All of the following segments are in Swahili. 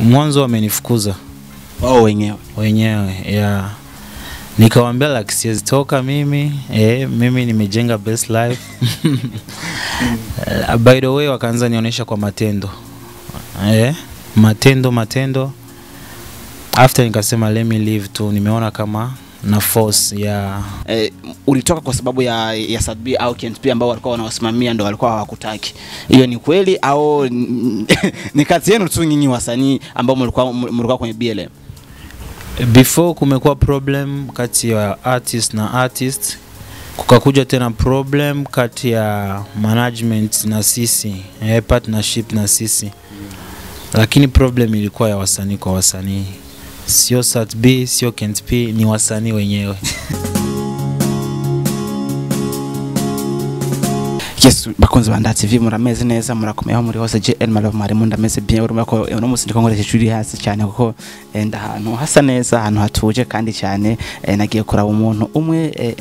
Mwanzo wamenifukuza wao wenyewe yeah. Nikawaambia like siwezi toka mimi mimi nimejenga best life. By the way wakaanza nionyesha kwa matendo matendo after nikasema let me leave tu, nimeona kama na force ya ulitoka kwa sababu ya Sadbi au KNP ambao walikuwa wanawasimamia ndio walikuwa hawakutaki. Hiyo ni kweli au ni kati yenu tu nyinyi wasanii ambao mlikuwa kwenye BLM? Before kumekuwa problem kati ya artist na artist, kukakuja tena problem kati ya management na sisi, partnership na sisi. Lakini problem ilikuwa ya wasanii kwa wasanii. Sio Sadbi, sio KNP, ni wasanii wenyewe. Yes, bakunzi banda TV murameze neza murakomeye muri hose JN Malove Marimo ndameze bien urumva ko uno musi ndikongoreke curi hasi cyane kuko ndahantu hasa neza ahantu hatuje kandi cyane nagiye kuraba umuntu umwe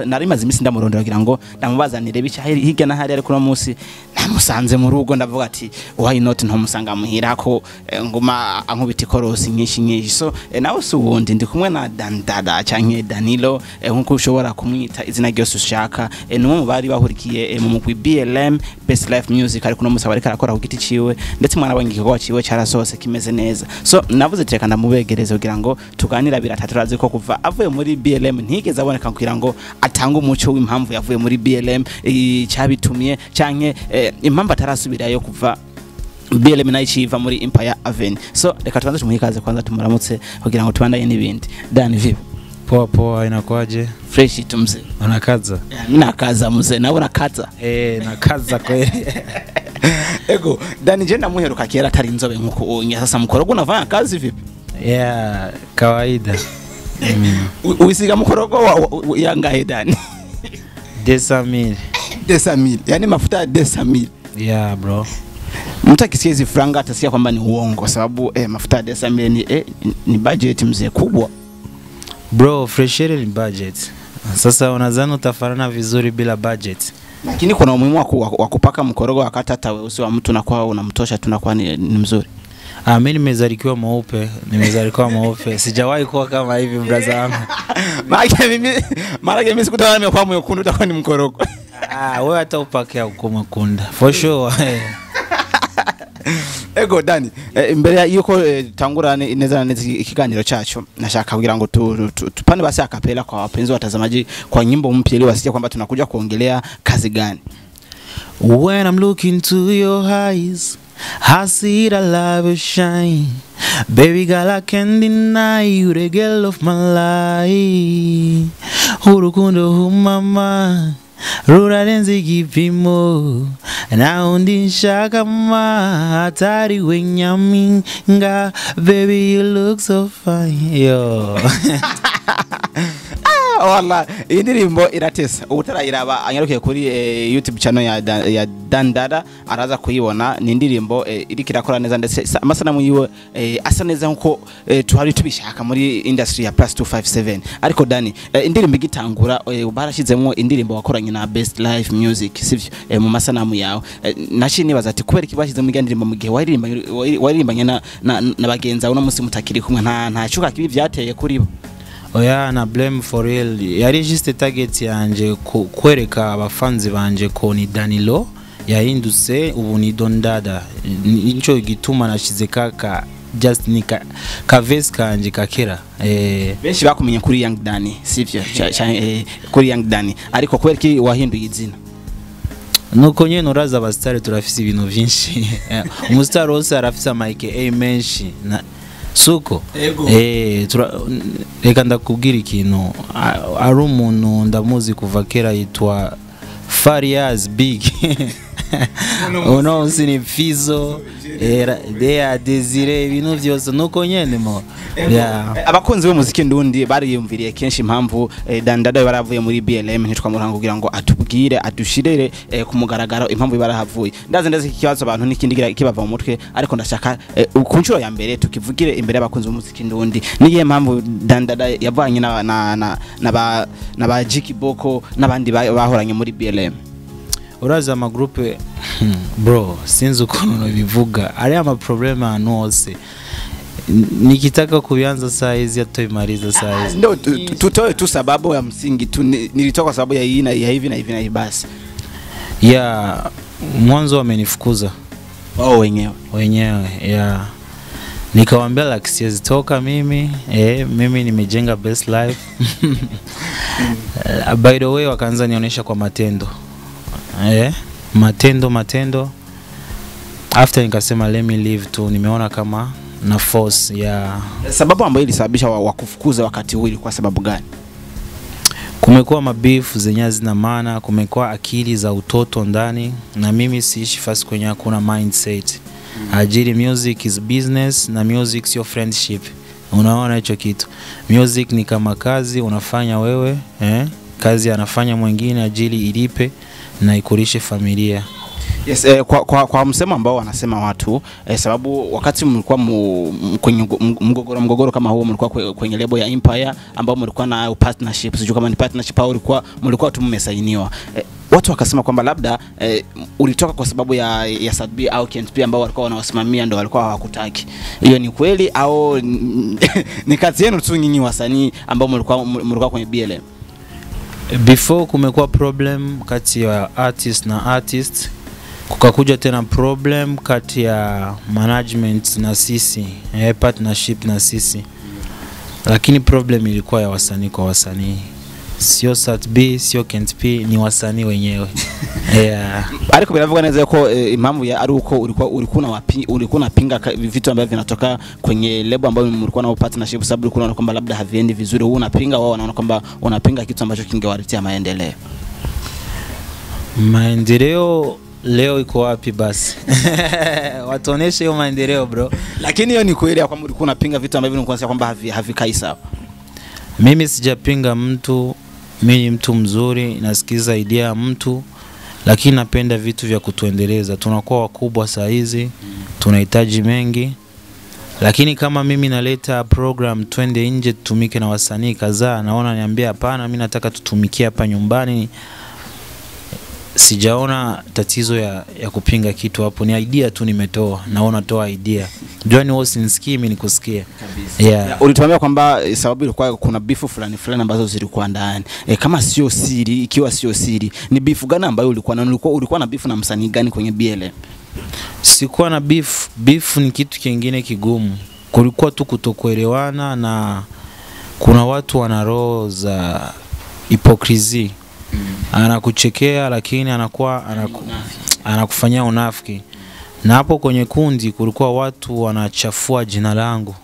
narimaze imisi ndamurondera kugira ngo ndamubazanire bica hirya na hari ari kuno musi namusanze mu rugo ndavuga ati why not ntamusanga muhira ko nguma ankubita ikorosi nyinshi so nawe suwundi ndi kumwe na DADA canke Danilo nkuko ushobora kumwita izina ryose ushaka numwe mu bari bahurikiye mu mugwi BLM Best Life Music ariko no musaba ariko arakora ku giti ciwe ndetse mwana wangi ko ciwe cyarasose kimeze neza so navuze teka ndamubegereze kugira ngo tuganira biratatu ko kuva avuye muri BLM ntigeze aboneka kugira ngo atanga umuco w'impamvu yavuye muri BLM cyabitumye canke impamvu atarasubirayo kuva BLM nayichiva muri Empire Avenue. So reka tuanze tumuhikaze kwanza tumuramutse kugira ngo tubandanye n'ibindi. Dani vipi? Poa inakwaje? Fresh tumze. Unakaza? Mimi nakaza mzee, nawe unakaza? Nakaza kweli. Ego, Dani je namuheruka kera atari inzobe nkuko unya sasa mukorogo unafanya kazi vipi? Yeah, kawaida. Uisiga mukorogo yangahe Dani? 200,000. Yani mafuta 200,000. Yeah bro. Mtu akisikia hizi franga atasikia kwamba ni uongo sababu mafuta 200,000 ni budget mzee kubwa. Bro, fresh air ni budget. Sasa unadhani utafarana vizuri bila budget? Lakini kuna umuhimu wa kupaka mkorogo wakati hata weusi wa mtu unakuwa unamtosha tunakuwa ni mzuri. Mimi nimezalikiwa mweupe, sijawahi kuwa kama hivi brother wangu. Mara mimi sikutana na kwa mwekundu utakuwa ni mkorogo. Wewe hata upake uko mwekundu. For sure. Ego Dani, imbere yuko tangura neza ikiganiro cyacu nashaka kugira ngo tupane basi akapela kwa wapenzi watazamaji kwa nyimbo mpya ili wasikie kwamba tunakuja kuongelea kazi gani. When I'm looking to your eyes, I see the light shine. Baby girl, I can't deny you the girl of my life. Urukundo mama, rura denzi gipimo. Na undi shakama hatari wenyaminga. Baby, you look so fine. Yo. Wala indirimbo iratesa utarayiraba anyarukiye kuri YouTube channel ya DADA araza kuyibona ni indirimbo iri kirakora neza ndetse amasanamu yiwe asa neza nkuko tuhari tubishaka muri industry ya +257 ariko Dani indirimbo igitangura barashizemo indirimbo wakoranye na Best Life Music sivyo mu masanamu yawe nashini baza ati kubera kibashizemo indirimbo mu gihe waririmbanye na bagenza uno musi mutakiri kumwe nta cyuka kibi byateye kuri bo. Oya na blame for real. Yari just target yanje kwereka abafanzi banje ko ni Danilo yahindutse ubu ni DADA. Nico igituma nashize kaka just nika kavesi kanje kakera. Benshi bakumenye kuri Young Dani sivyo kuri Young Dani ariko kubera ki wahinduye izina? Nuko nyene uraza abastari turafise ibintu byinshi. Umustar wose arafise amike menshi na suko reka ndakubwira ikintu ari umuntu ndamuzi kuva kera yitwa Farias Big. Uno ni Fizo they desire ibintu byose nuko nyene mo abakunzi b'umuziki ndundi bari yumviriye kenshi impamvu DADA baravuye muri BLM ntitwamuranga kugira ngo atubwire adushirere ku mugaragaro impamvu barahavuye ndaze ikibazo abantu n'ikindi kibava mu mutwe ariko ndashaka ku ncuro ya mbere tukivugire imbere y'abakunzi b'umuziki ndundi niye mpamvu DADA yavanye na ba Jiki Boko n'abandi bahoranye muri BLM. uraza amagroupe bro sinzi ukuntu bivuga ari amaproblema anose nikitaka kuanza saa hizi atoimaliza saa hizi. Ndio tutoe tu sababu ya msingi tu, nilitoka sababu ya hii na ya hivi na hivi na hivi basi. Yeah, mwanzo wamenifukuza wao wenyewe. Yeah, nikawaambia like siwezi toka mimi mimi nimejenga best life. By the way wakaanza nionyesha kwa matendo matendo after nikasema let me leave tu, nimeona kama na force ya sababu ambayo ilisababisha wakufukuza wakati huu ilikuwa sababu gani? Kumekuwa mabeef zenye zina maana, kumekuwa akili za utoto ndani, na mimi siishi fast kwenye hakuna mindset. Ajili music is business na music sio friendship. Unaona hicho kitu. Music ni kama kazi unafanya wewe, kazi anafanya mwingine ajili ilipe na ikulishe familia. Yes, kwa msemo ambao wanasema watu sababu wakati mlikuwa kwenye mgogoro kama huo, mlikuwa kwenye lebo ya Empire ambao mlikuwa na partnership, sijui kama ni partnership au mlikuwa tu mmesainiwa, watu wakasema kwamba labda ulitoka kwa sababu ya Sadbi au KNP ambao walikuwa wanawasimamia ndio walikuwa hawakutaki. Hiyo ni kweli au ni kati yenu tu nyinyi wasanii ambao mlikuwa kwenye BLM? Before kumekuwa problem kati ya artist na artist, kukakuja tena problem kati ya management na sisi, partnership na sisi. Lakini problem ilikuwa ya wasanii kwa wasanii. Sio Sadbi, sio KNP, ni wasanii wenyewe. Yeah. Ariko biravuga neza ko impamvu ya ari uko ulikuwa unapinga vitu ambavyo vinatoka kwenye lebo ambayo mlikuwa na partnership, sababu ulikuwa unaona kwamba labda haviendi vizuri, wewe unapinga, wao wanaona kwamba unapinga kitu ambacho kingewaletea maendeleo. Maendeleo leo iko wapi basi? Watuoneshe hiyo maendeleo bro. Lakini hiyo ni kweli kwamba ulikuwa unapinga vitu ambavyo ulikuwa unasema kwamba havikai sawa. Mimi sijapinga mtu, mimi ni mtu mzuri, nasikiza idea ya mtu, lakini napenda vitu vya kutuendeleza. Tunakuwa wakubwa saa hizi, tunahitaji mengi. Lakini kama mimi naleta program twende nje tutumike na wasanii kadhaa, naona niambia hapana, mimi nataka tutumikie hapa nyumbani, sijaona tatizo ya kupinga kitu hapo. Ni idea tu nimetoa, naona toa idea. Join was in scheme ni kusikia. Yeah. Ulituambia kwamba sababu ilikuwa kuna beef fulani ambazo zilikuwa ndani. Kama sio siri, ikiwa sio siri, ni beef gani ambayo ulikuwa na beef na msanii gani kwenye BLM? Sikuwa na beef. Beef ni kitu kingine kigumu. Kulikuwa tu kutokuelewana, na kuna watu wana roho za hypocrisy. Anakuchekea lakini anakufanyia unafiki. Na hapo kwenye kundi kulikuwa watu wanachafua jina langu.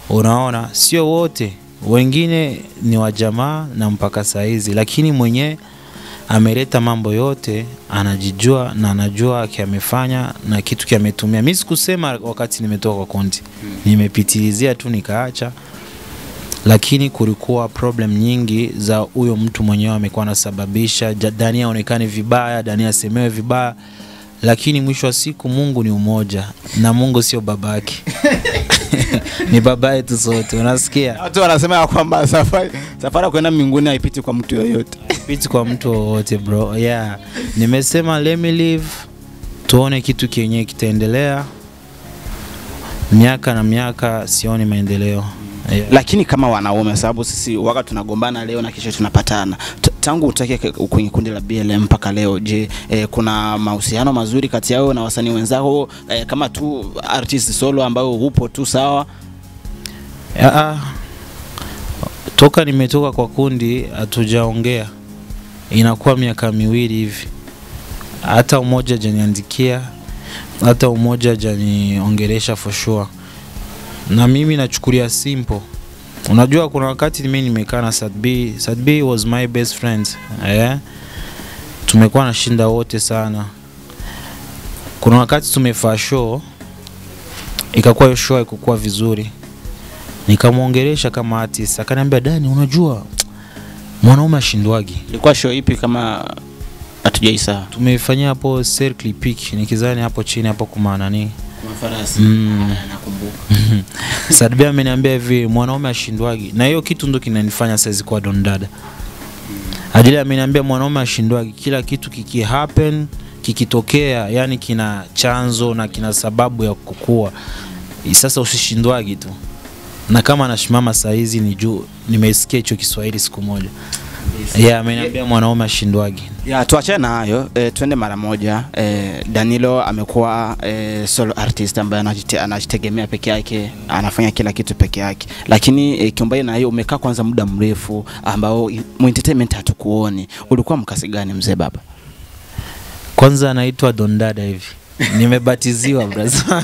Unaona, sio wote, wengine ni wa jamaa na mpaka saa hizi, lakini mwenye ameleta mambo yote anajijua na anajua kiamefanya na kitu kiametumia. Mimi sikusema wakati nimetoka kwa kundi, nimepitilizia tu nikaacha. Lakini kulikuwa problem nyingi za huyo mtu mwenyewe amekuwa anasababisha Dania aonekane vibaya, Dania asemewe vibaya. Lakini mwisho wa siku Mungu ni umoja, na Mungu sio babake. Ni baba yetu sote, unasikia? Watu wanasema kwamba safari kwenda mbinguni haipiti kwa mtu yoyote. Haipiti kwa mtu wote bro. Yeah. Nimesema let me live, tuone kitu kienyewe kitaendelea. Miaka na miaka sioni maendeleo. Yeah. Lakini kama wanaume, sababu sisi wakati tunagombana leo na kesho tunapatana, tangu utake kwenye kundi la BLM mpaka leo, je, kuna mahusiano mazuri kati yao na wasanii wenzao, kama tu artist solo ambao upo tu sawa? Toka nimetoka kwa kundi hatujaongea, inakuwa miaka 2 hivi. Hata umoja hajaniandikia, hata umoja hajaniongelesha for sure. Na mimi nachukulia simple. Unajua kuna wakati mimi nimekaa na Sadbi was my best friend. Tumekuwa na shinda wote sana. Kuna wakati tumefanya show, ikakuwa show haikuwa vizuri. Nikamuongelesha kama artist, akaniambia Dani, unajua mwanaume ashindwagi. Ilikuwa show ipi kama hatujaisa? Tumefanyia hapo Circle Peak, nikizani hapo chini hapo kwa nani? Mafarasi. Nakumbuka. Sadbi ameniambia hivi, mwanaume ashindwagi. Na hiyo kitu ndo kinanifanya sasa kwa Don Dada. Ajili ameniambia mwanaume ashindwagi, kila kitu happen kikitokea, yani kina chanzo na kina sababu ya kukua. Sasa usishindwagi tu. Na kama anashimama saizi ni juu nimesikia hicho Kiswahili siku moja. Ameniambia mwanaume ashindwagi. Tuachane na hayo, twende mara moja. Danilo amekuwa solo artist ambaye anajitegemea peke yake, anafanya kila kitu peke yake. Lakini kiumbali na hiyo umekaa kwanza muda mrefu ambao entertainment hatukuoni. Ulikuwa mkasi gani mzee baba? Kwanza anaitwa DADA hivi. Nimebatiziwa brother.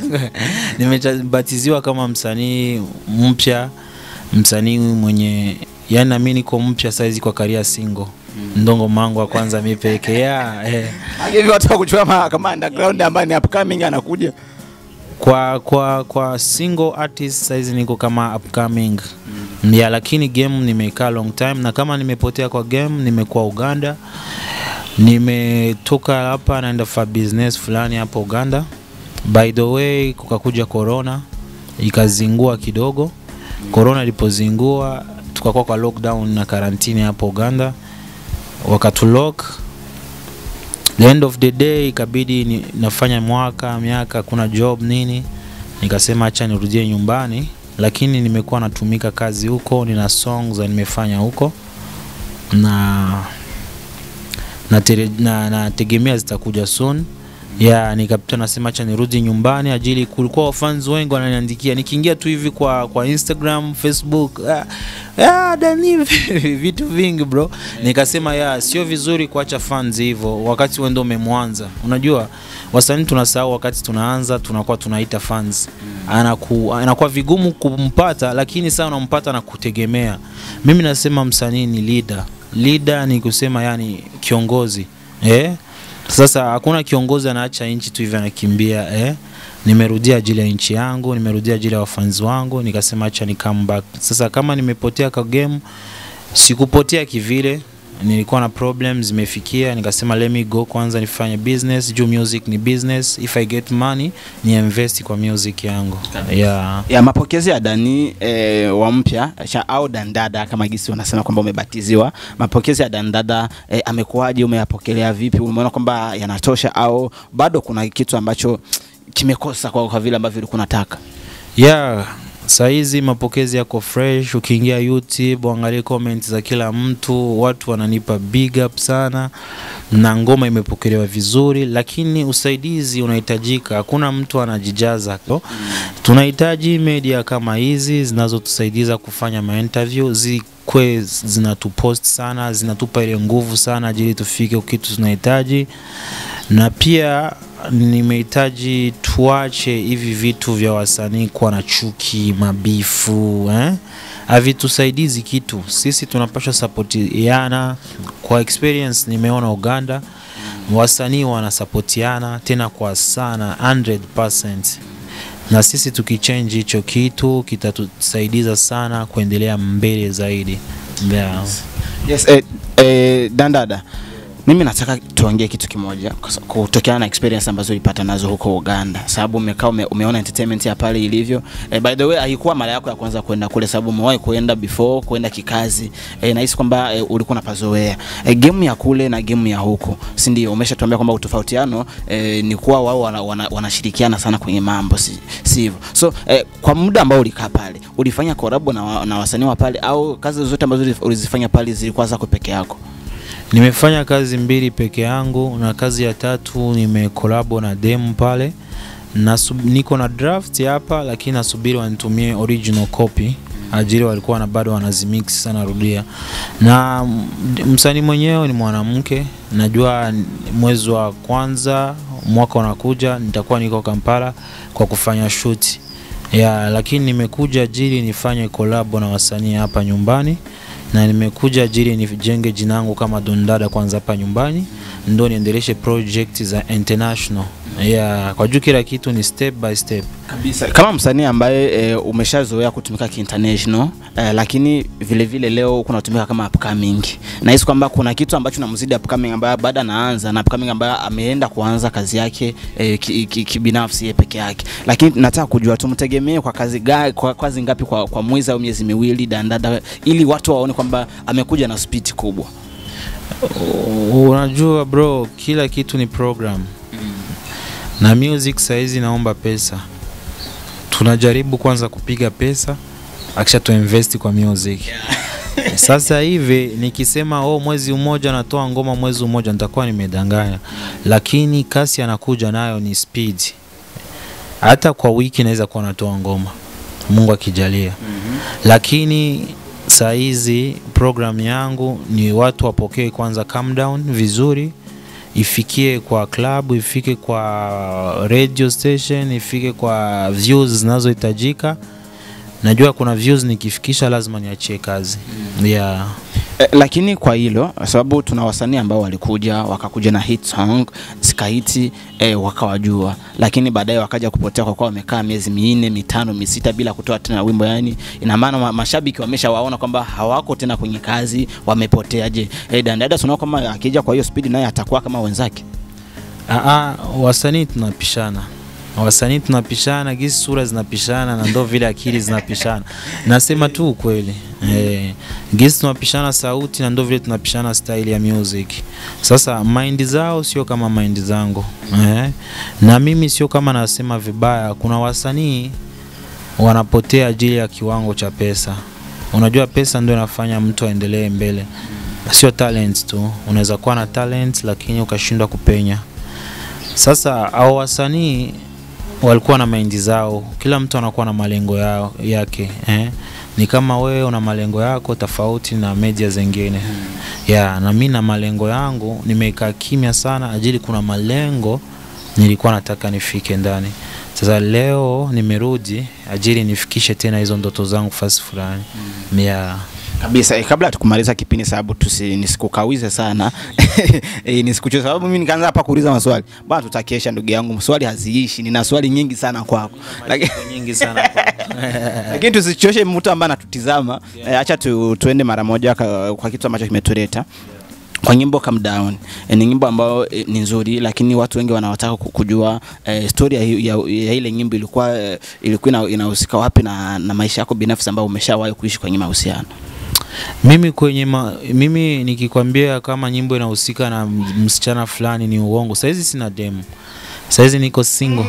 Nimebatiziwa kama msanii mpya, msanii mwenye, yani na mimi niko mpya saizi kwa career single. Ndongo mangu wa kwanza mimi peke. Hivi watu wakuchukua kama underground ambaye ni upcoming anakuja. Kwa single artist saizi niko kama upcoming. Lakini game nimekaa long time, na kama nimepotea kwa game nimekuwa Uganda. Nimetoka hapa naenda for business fulani hapa Uganda. By the way kukakuja corona ikazingua kidogo. Corona ilipozingua tukakuwa kwa lockdown na quarantine hapa Uganda. Wakatulock. The end of the day ikabidi nafanya miaka kuna job nini. Nikasema acha nirudie nyumbani, lakini nimekuwa natumika kazi huko, nina songs za nimefanya huko. Na tegemea zitakuja soon. Nikapita nasema acha nirudi nyumbani, ajili kulikuwa fans wengi wananiandikia nikiingia tu hivi kwa Instagram, Facebook, Dani vitu vingi bro. Nikasema sio vizuri kuacha fans hivyo wakati wewe ndio umemwanza. Unajua wasanii tunasahau wakati tunaanza tunakuwa tunaita fans. Anakuwa vigumu kumpata, lakini sasa unampata na kutegemea. Mimi nasema msanii ni leader ni kusema yani kiongozi. Sasa hakuna kiongozi anaacha nchi tu hivi anakimbia. Nimerudia ajili ya nchi yangu, nimerudia ajili ya wafans wangu, nikasema acha ni come back. Sasa kama nimepotea kwa game, sikupotea kivile, nilikuwa na problems zimefikia, nikasema let me go kwanza nifanye business. Juu music ni business, if I get money ni invest kwa music yangu. Mapokezi ya Dani wa mpya au DADA kama gisi wanasema kwamba umebatiziwa, mapokezi ya DADA amekuaje, umeyapokelea vipi? Umeona kwamba yanatosha au bado kuna kitu ambacho kimekosa kwa vile ambavyo ulikuwa unataka? Saizi mapokezi yako fresh. Ukiingia YouTube uangalie comments za kila mtu, watu wananipa big up sana, na ngoma imepokelewa vizuri. Lakini usaidizi unahitajika, hakuna mtu anajijaza. Tunahitaji media kama hizi zinazotusaidiza kufanya interview, zinatupost sana, zinatupa ile nguvu sana ili tufike kitu tunahitaji. Na pia nimehitaji tuache hivi vitu vya wasanii kuwa na chuki, mabifu, havitusaidizi kitu. Sisi tunapaswa supportiana. Kwa experience nimeona Uganda wasanii wanasupportiana tena kwa sana 100%. Na sisi tukichange hicho kitu kitatusaidiza sana kuendelea mbele zaidi. DADA, mimi nataka tuongee kitu kimoja kutokana na experience ambazo ulipata nazo huko Uganda, sababu umeona entertainment ya pale ilivyo. By the way haikuwa mara yako ya kwanza kwenda kule, sababu umewahi kwenda before, kwenda kikazi. Nahisi kwamba ulikuwa unapazoea. Game ya kule na game ya huko, si ndio? Umeshatuambia kwamba utofautiano ni kuwa wao wanashirikiana sana kwenye mambo, si hivyo? So kwa muda ambao ulikaa pale, ulifanya collab na wasanii wa pale au kazi zote ambazo ulizifanya pale zilikuwa zako peke yako? Nimefanya kazi 2 peke yangu, na kazi ya 3 nimekolabo na demo pale. Niko na draft hapa, lakini nasubiri wanitumie original copy. Ajili walikuwa bado wanazimix sana rudia. Na msanii mwenyewe ni mwanamke. Najua mwezi wa kwanza mwaka unakuja nitakuwa niko Kampala kwa kufanya shoot. Lakini nimekuja ajili nifanye collab na wasanii hapa nyumbani. Na nimekuja ajili nijenge jina langu kama DADA kwanza hapa nyumbani, ndio niendeleshe project za international. Kwa juu kila kitu ni step by step kabisa. Kama msanii ambaye umeshazoea kutumika international, lakini vile vile leo kunatumika kama upcoming, nahisi kwamba kuna kitu ambacho namzidi upcoming ambaye baada anaanza na upcoming ambaye ameenda kuanza kazi yake kibinafsi yeye peke yake. Lakini nataka kujua tumtegemee kwa kazi ngapi kwa mwezi au miezi miwili DADA, ili watu waone kwamba amekuja na speed kubwa? Unajua bro, kila kitu ni program. Na music saizi naomba pesa. Tunajaribu kwanza kupiga pesa, akisha tuinvest kwa music. Sasa hivi nikisema mwezi mmoja natoa ngoma mwezi mmoja nitakuwa nimedanganya. Lakini kasi anakuja nayo ni speed. Hata kwa wiki naweza kuwa natoa ngoma, Mungu akijalia. Lakini saizi program yangu ni watu wapokee kwanza calm down vizuri, ifikie kwa club, ifike kwa radio station, ifike kwa views zinazohitajika. Najua kuna views nikifikisha lazima niachie kazi. Yeah. Lakini kwa hilo sababu tuna wasanii ambao walikuja wakakuja na hit song zikahiti wakawajua, lakini baadaye wakaja kupotea kwa kuwa wamekaa miezi 4, 5, 6 bila kutoa tena wimbo. Yani ina maana mashabiki wameshawaona kwamba hawako tena kwenye kazi, wamepotea. Je, DADA tunaona kama akija kwa hiyo speed naye atakuwa kama wenzake? Wasanii tunapishana, gisi sura zinapishana na ndo vile akili zinapishana. Nasema tu ukweli. Gisi tunapishana sauti na ndo vile tunapishana style ya music. Sasa mind zao sio kama mind zangu. Na mimi sio kama nasema vibaya. Kuna wasanii wanapotea ajili ya kiwango cha pesa. Unajua pesa ndio inafanya mtu aendelee mbele. Sio talent tu. Unaweza kuwa na talent lakini ukashindwa kupenya. Sasa hao wasanii walikuwa na mind zao, kila mtu anakuwa na malengo yake. Ni kama wewe una malengo yako tofauti na media zingine. Na mimi na malengo yangu nimekaa kimya sana ajili kuna malengo nilikuwa nataka nifike ndani. Sasa leo nimerudi ajili nifikishe tena hizo ndoto zangu fasi fulani. Kabisa. Kabla tukumaliza kipindi sababu nisikukawize sana nisikuchoze sababu mimi nikaanza hapa kuuliza maswali. Bwana tutakesha ndugu yangu, maswali haziishi, nina swali nyingi sana kwako. Lakini tusichoshe mtu ambaye anatutizama. Acha tuende mara moja kwa kitu ambacho kimetuleta. Kwa nyimbo Calm Down, ni nyimbo ambayo ni nzuri, lakini watu wengi wanataka kujua story ya ile nyimbo ilikuwa inahusika wapi na maisha yako binafsi ambayo umeshawahi kuishi kwenye mahusiano. Mimi nikikwambia kama nyimbo inahusika na msichana fulani ni uongo. Saizi sina demo. Saizi niko single.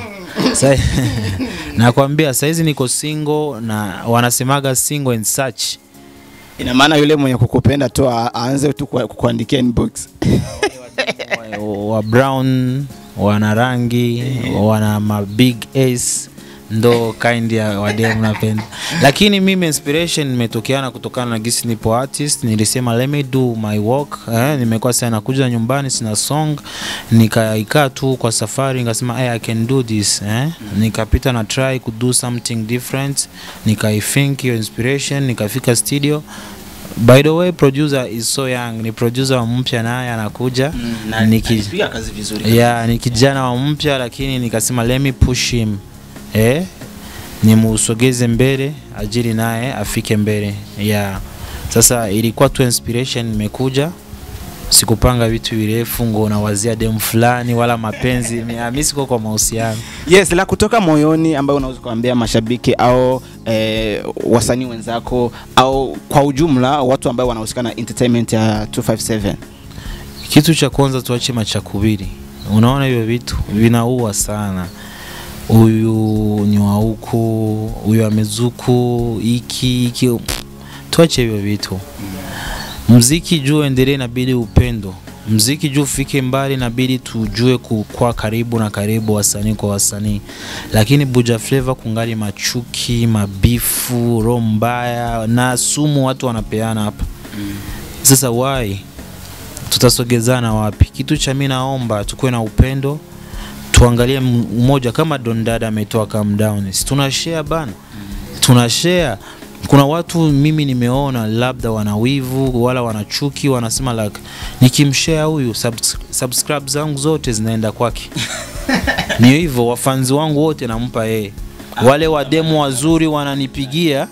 Nakwambia saizi niko single na wanasemaga single and such. Ina maana yule mwenye kukupenda tu aanze tu kukuandikia inbox. Wa brown, wana rangi, wana ma big ace, ndo kind ya wademu napenda. Lakini mimi inspiration nimetokeana kutokana na gisi nipo artist. Nilisema let me do my work. Nimekuwa sana kuja nyumbani sina song, nikaikaa tu kwa safari nikasema I can do this. Nikapita na try to do something different, nikaithink your inspiration, nikafika studio. By the way, producer is so young. Ni producer mpya naye anakuja. Nikipiga kazi vizuri. Ni kijana wa mpya lakini nikasema let me push him. Nimusogeze mbele ajili naye afike mbele. Sasa ilikuwa tu inspiration nimekuja. Sikupanga vitu virefu ngo nawazia demu fulani wala mapenzi. Mimi siko kwa mahusiano. Yes, la kutoka moyoni ambayo unaweza kuambia mashabiki au wasanii wenzako au kwa ujumla watu ambao wanahusika na entertainment ya 257. Kitu cha kwanza tuache machakubiri. Unaona hivyo vitu vinaua sana. Huyu ni wa huko, huyu amezuku, iki tuache hivyo vitu. Muziki juu endelee inabidi upendo. Muziki juu fike mbali inabidi tujue kwa karibu na karibu wasanii kwa wasanii. Lakini Buja Flavor kungali machuki, mabifu, roho mbaya na sumu watu wanapeana hapa. Sasa why? Tutasogezana wapi? Kitu cha mimi naomba tukue na upendo. Tuangalie mmoja kama DADA ametoa Calm Down. Si tunashare bana. Tunashare. Kuna watu mimi nimeona labda wanawivu wala wanachuki, wanasema like nikimshare huyu subscribe zangu zote zinaenda kwake. Ni hivyo wafanzi wangu wote nampa yeye. Wale wademu wazuri wananipigia,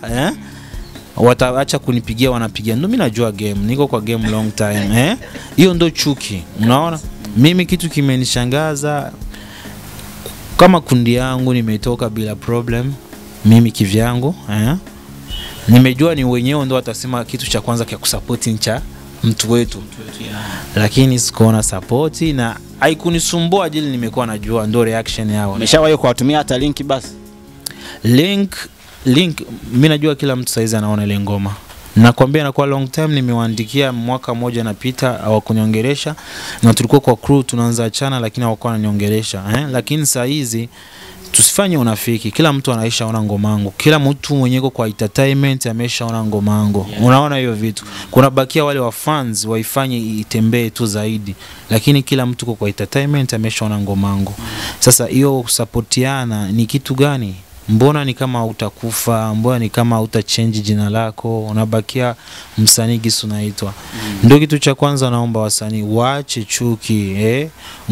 wataacha kunipigia wanapigia. Ndio mimi najua game, niko kwa game long time, hiyo ndo chuki. Unaona? Mimi kitu kimenishangaza kama kundi yangu nimetoka bila problem, mimi kivyangu, nimejua ni wenyewe ndo watasema kitu cha kwanza kia kusupport ncha mtu wetu. Lakini sikuona support na haikunisumbua ajili nimekuwa najua ndo reaction yao. Umeshawahi kuwatumia hata link basi? Link mimi najua kila mtu saizi anaona ile ngoma. Nakwambia na kwa long time nimewaandikia mwaka moja napita hawakuniongelesha na tulikuwa kwa crew tunaanza achana lakini hawakuwa wananiongelesha lakini saa hizi tusifanye unafiki. Kila mtu anaishaona ngomangu. Kila mtu mwenyeko kwa entertainment ameshaona ngomangu. Unaona hiyo vitu. Kuna bakia wale wa fans waifanye itembee tu zaidi. Lakini kila mtu kwa entertainment ameshaona ngomangu. Sasa hiyo kusapotiana ni kitu gani? Mbona ni kama utakufa, mbona ni kama utachange jina lako, unabakia msanii gisu unaitwa. Ndio kitu cha kwanza naomba wasanii waache chuki,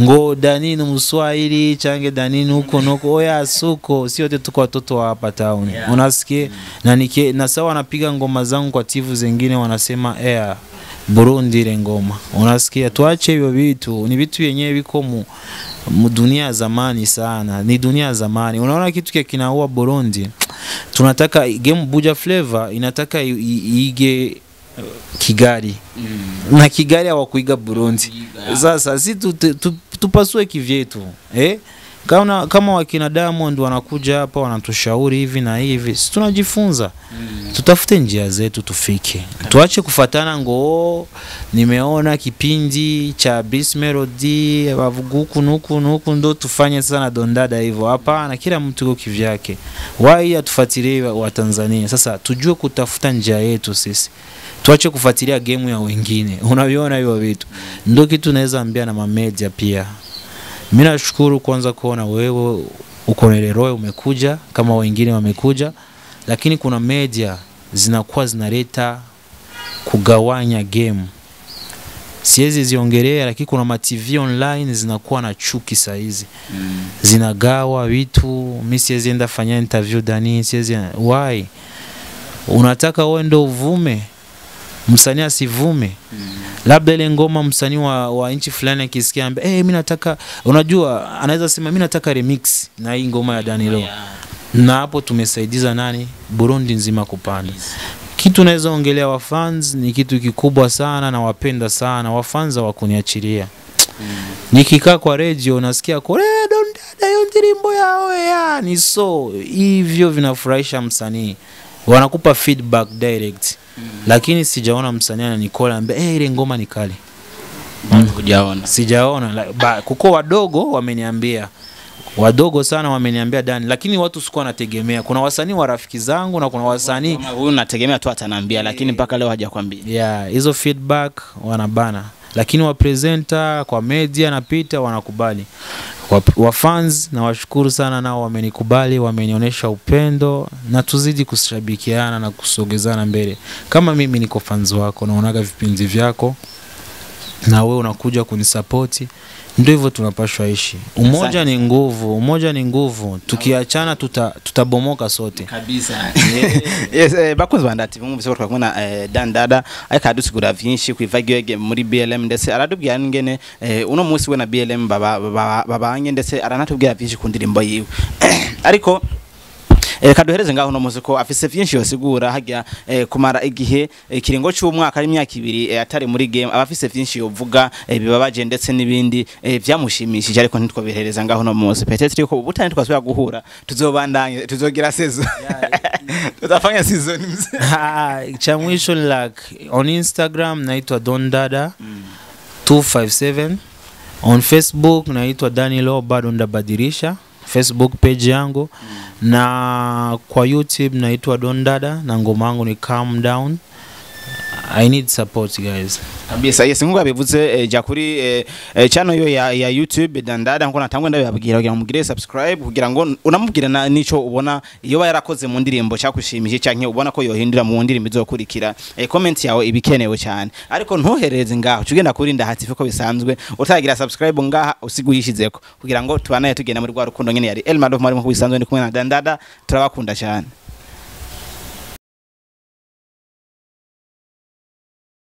ngo Danini Mswahili, change Danini huko noko, oya suko, sio wote tuko watoto wa hapa town. Unasikia? Na sawa wanapiga ngoma zangu kwa TV zingine wanasema Burundi ile ngoma. Unasikia? Tuache hivyo vitu, ni vitu yenyewe viko dunia zamani sana. Ni dunia zamani. Unaona kitu kinaua Burundi. Tunataka game Buja Flavor inataka ige Kigali. Na Kigali hawakuiga Burundi. Sasa si tupasue kivyetu. Kama wakina Diamond wanakuja hapa wanatushauri hivi na hivi, sisi tunajifunza. Tutafute njia zetu tufike. Tuache kufatana ngo nimeona kipindi cha Beast Melody bavuguku nuku ndo tufanye sana dondada hivyo. Hapana, kila mtu yuko kivyake. Why atufuatilie wa Tanzania? Sasa tujue kutafuta njia yetu sisi. Tuache kufuatilia game ya wengine. Unaviona hivyo vitu. Ndio kitu naweza ambia na mamedia pia. Mimi nashukuru kwanza kuona wewe uko na ile roho umekuja kama wengine wamekuja, lakini kuna media zinakuwa zinaleta kugawanya game. Siwezi ziongelea, lakini kuna ma TV online zinakuwa na chuki saa hizi. Zinagawa vitu, mimi siwezi enda fanya interview Dani, siwezi. Why? Unataka wewe ndo uvume? Msanii asivume. Labda ile ngoma msanii wa nchi fulani akisikia ambe mimi nataka, unajua anaweza sema mimi nataka remix na hii ngoma ya Danilo. Na hapo tumesaidiza nani? Burundi nzima kupanda. Kitu naweza ongelea wa fans ni kitu kikubwa sana na wapenda sana. Wa fans wakuniachilia. Nikikaa kwa radio nasikia kwa don't dada hiyo ndirimbo yao ni so hivyo vinafurahisha msanii. Wanakupa feedback direct. Lakini sijaona msanii ananikola ambe ile ngoma ni kali. Hujaona? Sijaona. Kuko wadogo wameniambia. Wadogo sana wameniambia Dani, lakini watu sikuwa nategemea. Kuna wasanii wa rafiki zangu na kuna wasanii huyu nategemea tu ataniambia lakini mpaka leo hajakwambia. Hizo feedback wanabana. Lakini wa presenter kwa media na pita wanakubali. Wa fans na washukuru sana nao wamenikubali, wamenionyesha upendo na tuzidi kushabikiana na kusogezana mbele. Kama mimi niko fans wako naonaga vipindi vyako na wewe unakuja kunisupport, ndio hivyo tunapashwa ishi. Umoja ni nguvu, umoja ni nguvu. Tukiachana tutabomoka sote. Kabisa. Yes, bakoze bandati mwumvise ko twakubona DADA akadusigura vyinshi kwivagiyege muri BLM ndetse aradubwira ngene uno munsi we na BLM babanye ndetse aranatubwira vyinshi ku ndirimbo yiwe. Ariko kaduhereze ngaho no muziko afise vyinshi yosigura hajya kumara igihe kiringo cy'umwaka ari imyaka 2 atari muri game abafise vyinshi yovuga bibabaje ndetse nibindi vyamushimishije ariko ntitwo bihereza ngaho no munsi peut-être ko ubutane twasubira guhura tuzobandanye tuzogira season tutafanya season cha mwisho like on Instagram naitwa DADA 257 on Facebook naitwa Danilo bado ndabadilisha Facebook page yangu na kwa YouTube naitwa DADA na ngoma yangu ni Calm Down. I need support guys. Kabisa yes ngo abivuze ja kuri channel yo ya YouTube DADA ngo natangwe ndababwira kugira mugire subscribe kugira ngo unamubwira nico ubona iyo yarakoze mu ndirimbo cyakushimije cyanke ubona ko yohindura mu ndirimbo izokurikira comment yawe ibikenewe cyane ariko ntuhereze ngaho tugenda kuri ndahatif ko bisanzwe utagira subscribe ngaha usiguyishizeko kugira ngo tubanaye tugenda muri rwa rukundo nyene yari Elmado muri mu bisanzwe ni kumwe na DADA turabakunda cyane.